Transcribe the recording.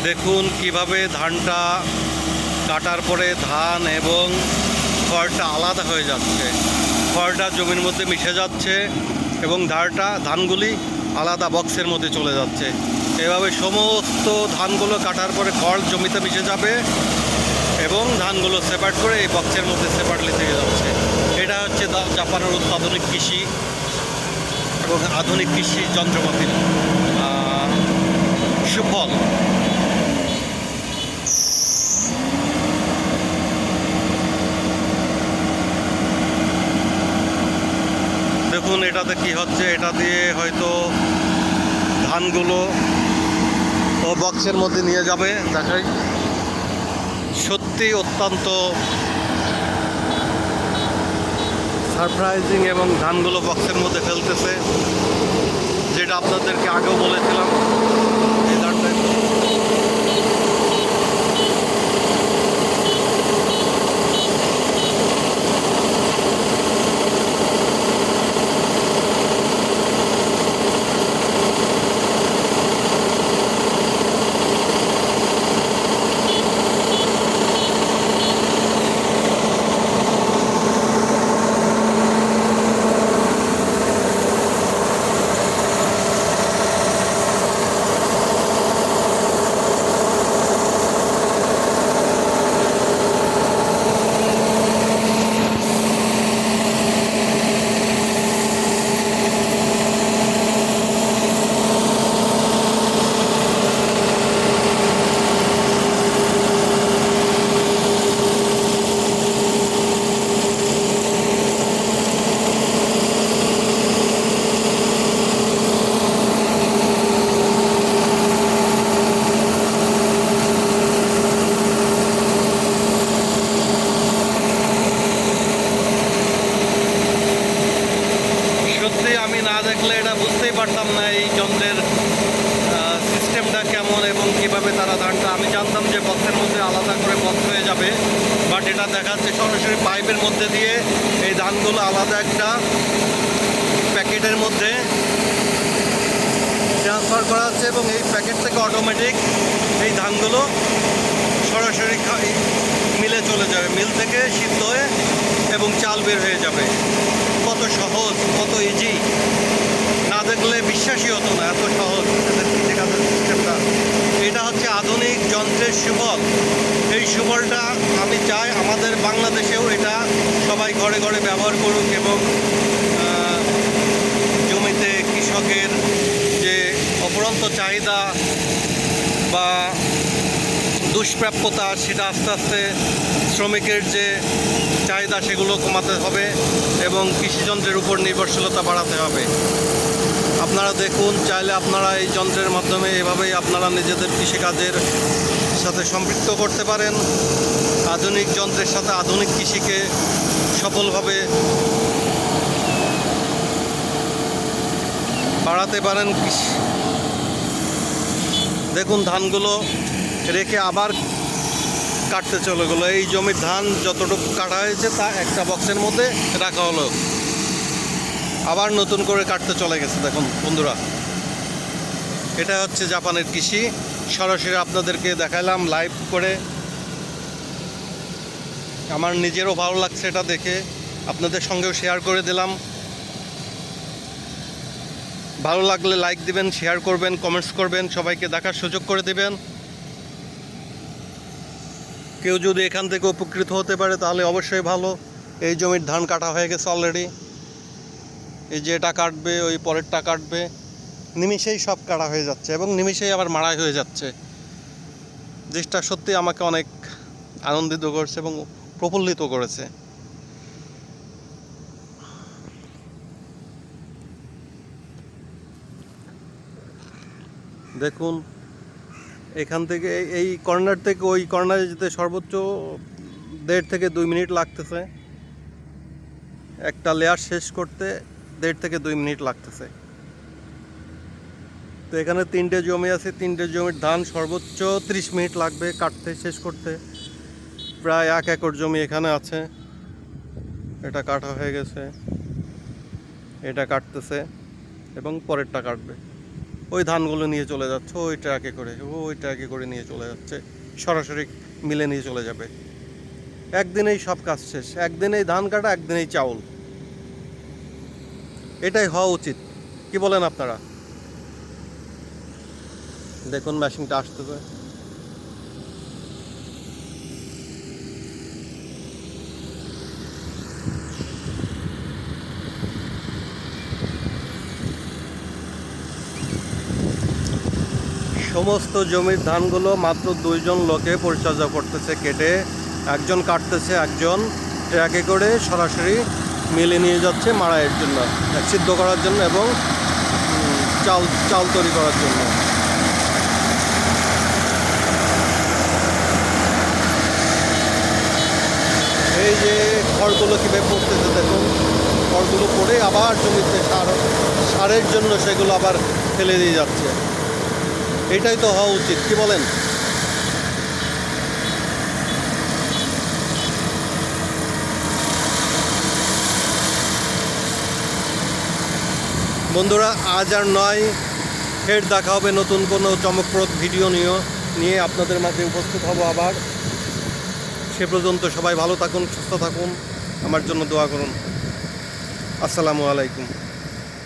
দেখুন কিভাবে ধানটা কাটার পরে ধান এবং খড়টা আলাদা হয়ে যাচ্ছে। খড়টা জমির মধ্যে মিশে যাচ্ছে এবং ধানগুলি আলাদা বক্সের মধ্যে চলে যাচ্ছে। এভাবে সমস্ত ধানগুলো কাটার পরে খড় জমিতে মিশে যাবে এবং ধানগুলো সেপারেট করে এই বক্সের মধ্যে সেপারেটলি থেকে যাচ্ছে। এটা হচ্ছে জাপানের অত্যাধুনিক কৃষি এবং আধুনিক কৃষি যন্ত্রপাতির সুফল। দেখুন এটাতে কি হচ্ছে, এটা দিয়ে হয়তো ধানগুলো ও বক্সের মধ্যে নিয়ে যাবে। দেখাই, সত্যি অত্যন্ত সারপ্রাইজিং এবং ধানগুলো বক্সের মধ্যে ফেলতেছে, যেটা আপনাদেরকে আগেও বলেছিলাম। এই ধানটা আমি না দেখলে এটা বুঝতেই পারতাম না এই যন্ত্রের সিস্টেমটা কেমন এবং কিভাবে তারা ধানটা। আমি জানতাম যে বক্সের মধ্যে আলাদা করে বক্স হয়ে যাবে, বাট এটা দেখাচ্ছে সরাসরি পাইপের মধ্যে দিয়ে এই ধানগুলো আলাদা একটা প্যাকেটের মধ্যে ট্রান্সফার করা হচ্ছে এবং এই প্যাকেট থেকে অটোমেটিক এই ধানগুলো সরাসরি মিলে চলে যাবে। মিল থেকে সিদ্ধ হয়ে এবং চাল বের হয়ে যাবে। কত সহজ, কত ইজি, না দেখলে বিশ্বাসই হতো না এত সহজ এদের কৃষিকাজের সিস্টেমটা। এটা হচ্ছে আধুনিক যন্ত্রের সুফল। এই সুফলটা আমি চাই আমাদের বাংলাদেশেও এটা সবাই ঘরে ঘরে ব্যবহার করুক এবং জমিতে কৃষকের যে অপরন্ত চাহিদা বা দুষ্প্রাপ্যতা, সেটা আস্তে আস্তে শ্রমিকের যে চাহিদা সেগুলো কমাতে হবে এবং কৃষিযন্ত্রের উপর নির্ভরশীলতা বাড়াতে হবে। আপনারা দেখুন, চাইলে আপনারা এই যন্ত্রের মাধ্যমে এভাবেই আপনারা নিজেদের কৃষিকাজের সাথে সম্পৃক্ত করতে পারেন। আধুনিক যন্ত্রের সাথে আধুনিক কৃষিকে সফলভাবে বাড়াতে পারেন। দেখুন ধানগুলো রেখে আবার কাটতে চলে গেলো। এই জমির ধান যতটুকু কাটা হয়েছে তা একটা বক্সের মধ্যে রাখা হলো, আবার নতুন করে কাটতে চলে গেছে। দেখুন বন্ধুরা, এটা হচ্ছে জাপানের কৃষি। সরাসরি আপনাদেরকে দেখালাম লাইভ করে। আমার নিজেরও ভালো লাগছে এটা দেখে, আপনাদের সঙ্গেও শেয়ার করে দিলাম। ভালো লাগলে লাইক দিবেন, শেয়ার করবেন, কমেন্টস করবেন, সবাইকে দেখার সুযোগ করে দেবেন। কেউ যদি এখান থেকে উপকৃত হতে পারে তাহলে অবশ্যই ভালো। এই জমির ধান কাটা হয়ে গেছে অলরেডি। এই যে এটা কাটবে, ওই পরেরটা কাটবে, নিমিষেই সব কাটা হয়ে যাচ্ছে এবং নিমিষেই আবার মাড়াই হয়ে যাচ্ছে। জিনিসটা সত্যি আমাকে অনেক আনন্দিত করেছে এবং প্রফুল্লিত করেছে। দেখুন এখান থেকে এই কর্নার থেকে ওই কর্নারে যেতে সর্বোচ্চ 1.5 থেকে 2 মিনিট লাগতেছে। একটা লেয়ার শেষ করতে 1.5 থেকে 2 মিনিট লাগতেছে। তো এখানে 3টে জমি আছে, 3টে জমির ধান সর্বোচ্চ 30 মিনিট লাগবে কাটতে শেষ করতে। প্রায় 1 একর জমি এখানে আছে। এটা কাটা হয়ে গেছে, এটা কাটতেছে এবং পরেরটা কাটবে। ওই ধানগুলো নিয়ে চলে যাচ্ছে ওই ট্রাকে করে নিয়ে চলে যাচ্ছে, সরাসরি মিলে নিয়ে চলে যাবে। একদিনেই সব কাজ শেষ, একদিনেই ধান কাটা, একদিনেই চাউল। এটাই হওয়া উচিত, কি বলেন আপনারা? দেখুন মেশিনটা আসতেছে। সমস্ত জমির ধানগুলো মাত্র 2 জন লোকে পরিচর্যা করতেছে, কেটে একজন কাটতেছে, একজন ট্রাকে করে সরাসরি মিলে নিয়ে যাচ্ছে মাড়াইয়ের জন্য, সিদ্ধ করার জন্য এবং চাল তৈরি করার জন্য। এই যে খড়গুলো কীভাবে পড়তেছে দেখুন, খড়গুলো পড়ে আবার জমিতে সারের জন্য সেগুলো আবার ফেলে দিয়ে যাচ্ছে। এটাই তো হওয়া উচিত, কি বলেন? বন্ধুরা, আজ আর নয়, ফের দেখা হবে নতুন কোনো চমকপ্রদ ভিডিও নিয়ে আপনাদের মাঝে উপস্থিত হব আবার। সে পর্যন্ত সবাই ভালো থাকুন, সুস্থ থাকুন, আমার জন্য দোয়া করুন। আসসালামু আলাইকুম।